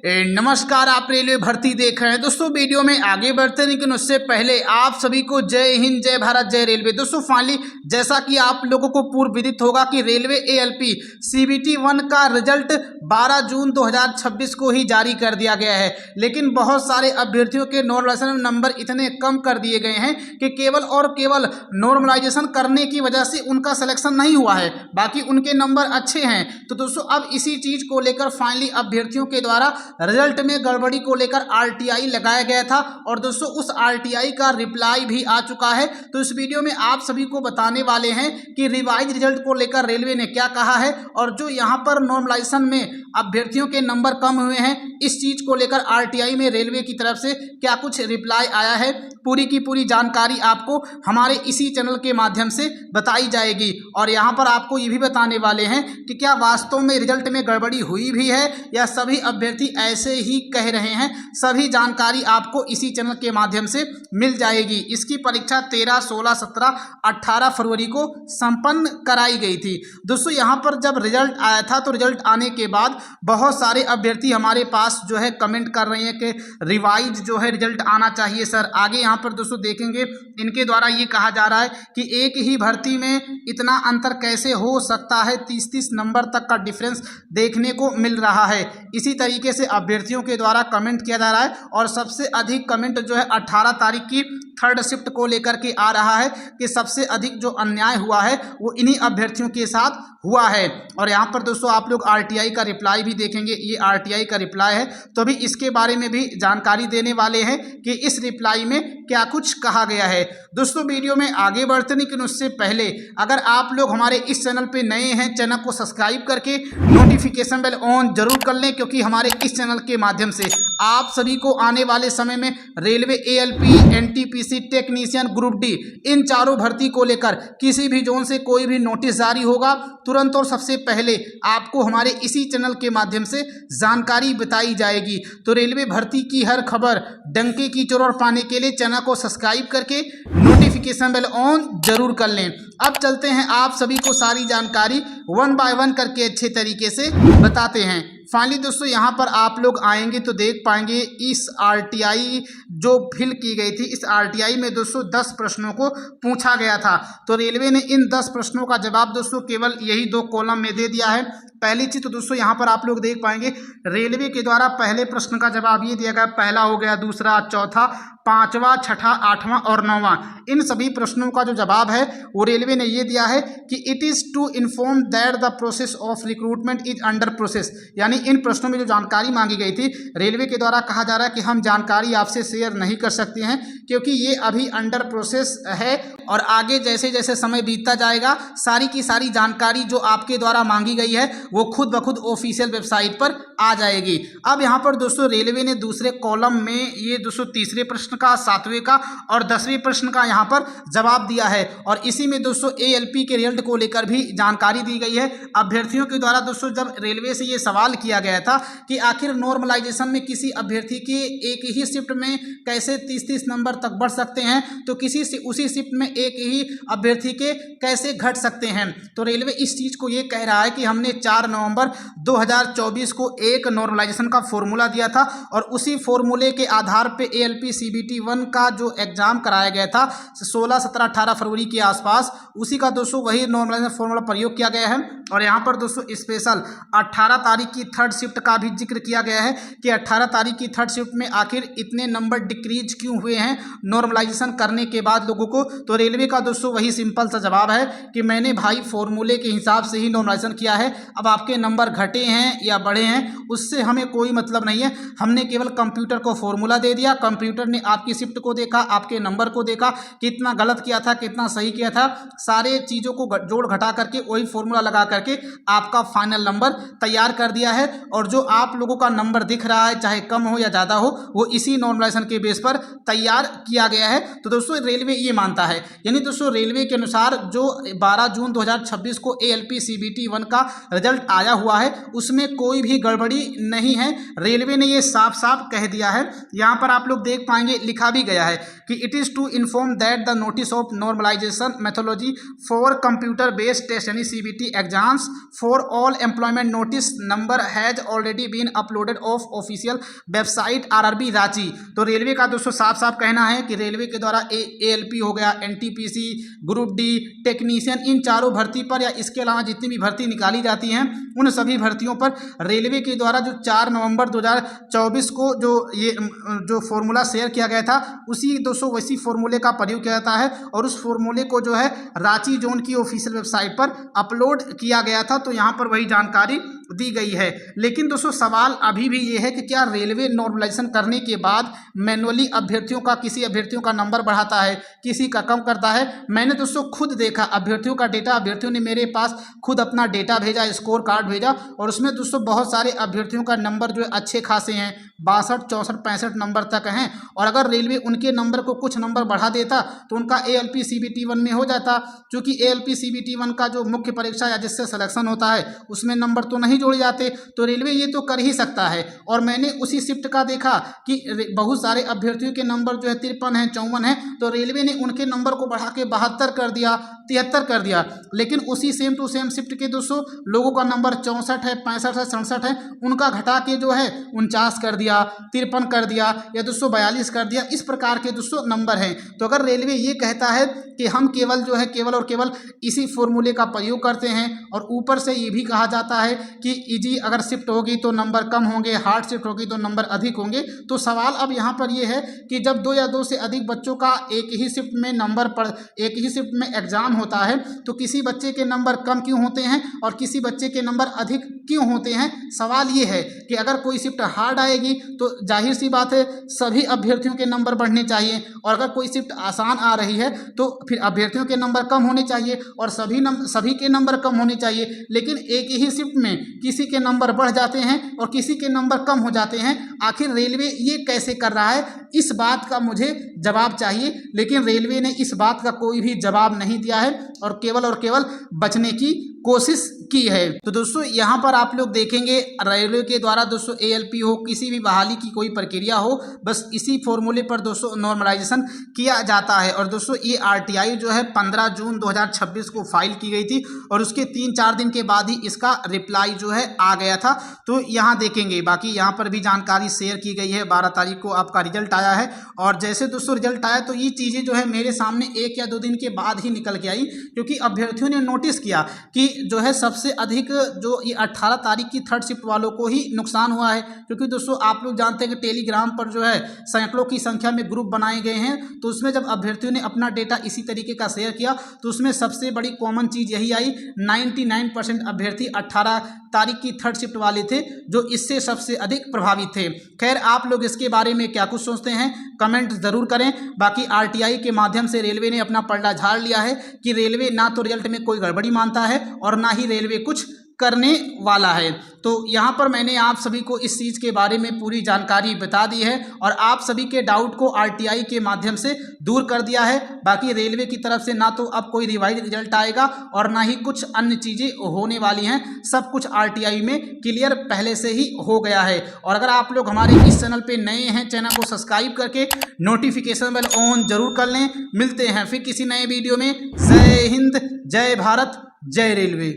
नमस्कार, आप रेलवे भर्ती देख रहे हैं। दोस्तों वीडियो में आगे बढ़ते हैं, लेकिन उससे पहले आप सभी को जय हिंद, जय भारत, जय रेलवे। दोस्तों फाइनली जैसा कि आप लोगों को पूर्व विदित होगा कि रेलवे एएलपी सीबीटी 1 का रिजल्ट 12 जून 2026 को ही जारी कर दिया गया है, लेकिन बहुत सारे अभ्यर्थियों के नॉर्मलाइजेशन नंबर इतने कम कर दिए गए हैं कि केवल और केवल नॉर्मलाइजेशन करने की वजह से उनका सिलेक्शन नहीं हुआ है, बाकी उनके नंबर अच्छे हैं। तो दोस्तों अब इसी चीज को लेकर फाइनली अभ्यर्थियों के द्वारा रिजल्ट में गड़बड़ी को लेकर आरटीआई लगाया गया था और दोस्तों उस आरटीआई का रिप्लाई भी आ चुका है। तो इस वीडियो में आप सभी को बताने वाले हैं कि रिवाइज रिजल्ट को लेकर रेलवे ने क्या कहा है और जो यहां पर नॉर्मलाइजेशन में अभ्यर्थियों के नंबर कम हुए हैं, इस चीज को लेकर आरटीआई में रेलवे की तरफ से क्या कुछ रिप्लाई आया है, पूरी की पूरी जानकारी आपको हमारे इसी चैनल के माध्यम से बताई जाएगी। और यहाँ पर आपको ये भी बताने वाले हैं कि क्या वास्तव में रिजल्ट में गड़बड़ी हुई भी है या सभी अभ्यर्थी ऐसे ही कह रहे हैं। सभी जानकारी आपको इसी चैनल के माध्यम से मिल जाएगी। इसकी परीक्षा 13, 16, 17, 18 फरवरी को संपन्न कराई गई थी। दोस्तों यहाँ पर जब रिजल्ट आया था तो रिजल्ट आने के बाद बहुत सारे अभ्यर्थी हमारे पास जो है कमेंट कर रहे हैं कि रिवाइज जो है रिजल्ट आना चाहिए सर। आगे यहाँ पर दोस्तों देखेंगे इनके द्वारा ये कहा जा रहा है कि एक ही भर्ती में इतना अंतर कैसे हो सकता है, 30-30 नंबर तक का डिफरेंस देखने को मिल रहा है। इसी तरीके से अभ्यर्थियों के द्वारा कमेंट किया जा रहा है और सबसे अधिक कमेंट जो है 18 तारीख की थर्ड शिफ्ट को लेकर के आ रहा है कि सबसे अधिक जो अन्याय हुआ है वो इन्हीं अभ्यर्थियों के साथ हुआ है। और यहाँ पर दोस्तों आप लोग आरटीआई का रिप्लाई भी देखेंगे, ये आरटीआई का रिप्लाई है, तो अभी इसके बारे में भी जानकारी देने वाले हैं कि इस रिप्लाई में क्या कुछ कहा गया है। दोस्तों वीडियो में आगे बढ़ते, लेकिन उससे पहले अगर आप लोग हमारे इस चैनल पे नए हैं, चैनल को सब्सक्राइब करके नोटिफिकेशन बेल ऑन जरूर कर लें, क्योंकि हमारे इस चैनल के माध्यम से आप सभी को आने वाले समय में railway ALP, NTPC, technician, group D इन चारों भर्ती को लेकर किसी भी जोन से कोई भी नोटिस जारी होगा, तुरंत और सबसे पहले आपको हमारे इसी चैनल के माध्यम से जानकारी बताई जाएगी। तो रेलवे भर्ती की हर खबर डंके की चोर पाने के लिए चैनल को सब्सक्राइब करके नोटिफिकेशन बेल ऑन जरूर कर लें। अब चलते हैं, आप सभी को सारी जानकारी 1 बाय 1 करके अच्छे तरीके से बताते हैं। फाइनली दोस्तों यहाँ पर आप लोग आएंगे तो देख पाएंगे इस आरटीआई जो फिल की गई थी, इस आरटीआई में दोस्तों 10 प्रश्नों को पूछा गया था। तो रेलवे ने इन 10 प्रश्नों का जवाब दोस्तों केवल यही 2 कॉलम में दे दिया है। पहली चीज तो दोस्तों यहाँ पर आप लोग देख पाएंगे रेलवे के द्वारा पहले प्रश्न का जवाब ये दिया गया, पहला हो गया, दूसरा, चौथा, 5वां, 6ठा, 8वां और 9वां। इन सभी प्रश्नों का जो जवाब है वो रेलवे ने ये दिया है कि it is to inform that the process of recruitment is under process. यानी इन प्रश्नों में जो जानकारी मांगी गई थी रेलवे के द्वारा कहा जा रहा है कि हम जानकारी आपसे शेयर नहीं कर सकते हैं क्योंकि ये अभी अंडर प्रोसेस है और आगे जैसे जैसे समय बीतता जाएगा सारी की सारी जानकारी जो आपके द्वारा मांगी गई है वो खुद ब खुद ऑफिशियल वेबसाइट पर आ जाएगी। अब यहाँ पर दोस्तों रेलवे ने दूसरे कॉलम में ये दोस्तों तीसरे प्रश्न का, 7वें का और 10वें प्रश्न का यहाँ पर जवाब दिया है और इसी में दोस्तों एएलपी के रिजल्ट को लेकर भी जानकारी दी गई है। अभ्यर्थियों के द्वारा दोस्तों जब रेलवे से ये सवाल किया गया था कि आखिर नॉर्मलाइजेशन में किसी अभ्यर्थी के एक ही शिफ्ट में कैसे 30-30 नंबर तक बढ़ सकते हैं, तो किसी से उसी शिफ्ट में एक ही अभ्यर्थी के कैसे घट सकते हैं। तो रेलवे इस चीज को ये कह रहा है कि हमने 4 नवंबर 2024 को एक नॉर्मलाइजेशन का फॉर्मूला दिया था और उसी फॉर्मूले के आधार पे एएलपी सीबीटी 1 का जो एग्जाम कराया गया था 16, 17, 18 फरवरी के आसपास, उसी का दोस्तों वही नॉर्मलाइजेशन फॉर्मूला प्रयोग किया गया है। और यहाँ पर दोस्तों स्पेशल 18 तारीख की थर्ड शिफ्ट का भी जिक्र किया गया है कि 18 तारीख की थर्ड शिफ्ट में आखिर इतने नंबर डिक्रीज क्यों हुए हैं नॉर्मलाइजेशन करने के बाद लोगों को। तो रेलवे का दोस्तों वही सिंपल सा जवाब है कि मैंने भाई फॉर्मूले के हिसाब से ही नॉर्मलाइजेशन किया है, अब आपके नंबर घटे हैं या बढ़े हैं उससे हमें कोई मतलब नहीं है, हमने केवल कंप्यूटर को फॉर्मूला दे दिया, कंप्यूटर ने आपकी शिफ्ट को देखा, आपके नंबर को देखा, कितना गलत किया था कितना सही किया था, सारे चीज़ों को जोड़ घटा करके वही फॉर्मूला लगा करके आपका फाइनल नंबर तैयार कर दिया है। और जो आप लोगों का नंबर दिख रहा है चाहे कम हो या ज़्यादा हो वो इसी नॉर्मलाइजेशन के बेस पर तैयार किया गया है। तो दोस्तों रेलवे ये मानता है, यानी दोस्तों रेलवे के अनुसार जो 12 जून 2026 को एएलपी सीबीटी 1 का रिजल्ट आया हुआ है उसमें कोई भी गड़बड़ी नहीं है, रेलवे ने ये साफ साफ कह दिया है। यहाँ पर आप लोग देख पाएंगे लिखा भी गया है कि it is to inform that the notice of normalization methodology for computer based test यानी CBT exams for all employment notice number has already been uploaded of official website RRB Ranchi. तो रेलवे का दोस्तों साफ साफ कहना है कि रेलवे के द्वारा ALP हो गया, NTPC, ग्रुप D, टेक्नीशियन, इन चारों भर्ती पर या इसके अलावा जितनी भी भर्ती निकाली जाती हैं उन सभी भर्तियों पर रेलवे के द्वारा जो 4 नवंबर 2024 को जो फॉर्मूला शेयर किया गया था उसी दोस्तों वैसी फॉर्मूले का प्रयोग किया जाता है और उस फॉर्मूले को जो है रांची जोन की ऑफिशियल वेबसाइट पर अपलोड किया गया था। तो यहाँ पर वही जानकारी दी गई है। लेकिन दोस्तों सवाल अभी भी ये है कि क्या रेलवे नॉर्मलाइजेशन करने के बाद मैनुअली किसी अभ्यर्थियों का नंबर बढ़ाता है, किसी का कम करता है? मैंने दोस्तों खुद देखा अभ्यर्थियों का डेटा, अभ्यर्थियों ने मेरे पास खुद अपना डेटा भेजा, स्कोर कार्ड भेजा और उसमें दोस्तों बहुत सारे अभ्यर्थियों का नंबर जो है अच्छे खासे हैं, 62, 64, 65 नंबर तक हैं। और अगर रेलवे उनके नंबर को कुछ नंबर बढ़ा देता तो उनका ALP CBT 1 में हो जाता, क्योंकि ALP CBT 1 का जो मुख्य परीक्षा या जिससे सिलेक्शन होता है उसमें नंबर तो नहीं जोड़े जाते। तो रेलवे ये तो कर ही सकता है। और मैंने उसी शिफ्ट का देखा कि बहुत सारे अभ्यर्थियों के नंबर जो है 53 हैं, 54 हैं, तो रेलवे ने उनके नंबर को बढ़ा के 72 कर दिया, 73 कर दिया। लेकिन उसी सेम टू सेम शिफ्ट के दोस्तों लोगों का नंबर 64 है, 65 है, 67 है, उनका घटा के जो है 49 कर दिया, 53 कर दिया या 242 कर दिया। इस प्रकार के दोस्तों नंबर हैं। तो अगर रेलवे ये कहता है कि हम केवल और केवल इसी फॉर्मूले का प्रयोग करते हैं और ऊपर से ये भी कहा जाता है कि इजी अगर शिफ्ट होगी तो नंबर कम होंगे, हार्ड शिफ्ट होगी तो नंबर अधिक होंगे, तो सवाल अब यहाँ पर ये है कि जब 2 या 2 से अधिक बच्चों का एक ही शिफ्ट में एग्जाम होता है तो किसी बच्चे के नंबर कम क्यों होते हैं और किसी बच्चे के नंबर अधिक क्यों होते हैं? सवाल ये है कि अगर कोई शिफ्ट हार्ड आएगी तो जाहिर सी बात है सभी अभ्यर्थियों के नंबर बढ़ने चाहिए, और अगर कोई शिफ्ट आसान आ रही है तो फिर अभ्यर्थियों के नंबर कम होने चाहिए और सभी के नंबर कम होने चाहिए। लेकिन एक ही शिफ्ट में किसी के नंबर बढ़ जाते हैं और किसी के नंबर कम हो जाते हैं। आखिर रेलवे ये कैसे कर रहा है? इस बात का मुझे जवाब चाहिए। लेकिन रेलवे ने इस बात का कोई भी जवाब नहीं दिया है और केवल बचने की कोशिश की है। तो दोस्तों यहाँ पर आप लोग देखेंगे रेलवे के द्वारा दोस्तों ALP हो, किसी भी बहाली की कोई प्रक्रिया हो, बस इसी फॉर्मूले पर दोस्तों नॉर्मलाइजेशन किया जाता है। और दोस्तों ये RTI जो है 15 जून 2026 को फाइल की गई थी और उसके 3-4 दिन के बाद ही इसका रिप्लाई जो है आ गया था। तो यहाँ देखेंगे, बाकी यहाँ पर भी जानकारी शेयर की गई है। 12 तारीख को आपका रिजल्ट आया है और जैसे दोस्तों रिजल्ट आया तो ये चीज़ें जो है मेरे सामने 1 या 2 दिन के बाद ही निकल के आई, क्योंकि अभ्यर्थियों ने नोटिस किया कि जो है सबसे अधिक जो ये 18 तारीख की 3rd शिफ्ट वालों को ही नुकसान हुआ है। क्योंकि दोस्तों आप लोग जानते हैं कि टेलीग्राम पर जो है सैकड़ों की संख्या में ग्रुप बनाए गए हैं, तो उसमें जब अभ्यर्थियों ने अपना डेटा इसी तरीके का शेयर किया तो उसमें सबसे बड़ी कॉमन चीज़ यही आई, 99% अभ्यर्थी 18 तारीख की 3rd शिफ्ट वाले थे जो इससे सबसे अधिक प्रभावित थे। खैर आप लोग इसके बारे में क्या कुछ सोचते हैं कमेंट ज़रूर करें। बाकी RTI के माध्यम से रेलवे ने अपना पलड़ा झाड़ लिया है कि रेलवे ना तो रिजल्ट में कोई गड़बड़ी मानता है और ना ही रेलवे कुछ करने वाला है। तो यहाँ पर मैंने आप सभी को इस चीज़ के बारे में पूरी जानकारी बता दी है और आप सभी के डाउट को RTI के माध्यम से दूर कर दिया है। बाकी रेलवे की तरफ से ना तो अब कोई रिवाइज रिजल्ट आएगा और ना ही कुछ अन्य चीज़ें होने वाली हैं, सब कुछ RTI में क्लियर पहले से ही हो गया है। और अगर आप लोग हमारे इस चैनल पे नए हैं, चैनल को सब्सक्राइब करके नोटिफिकेशन बेल ऑन जरूर कर लें। मिलते हैं फिर किसी नए वीडियो में। जय हिंद, जय भारत, जय रेलवे।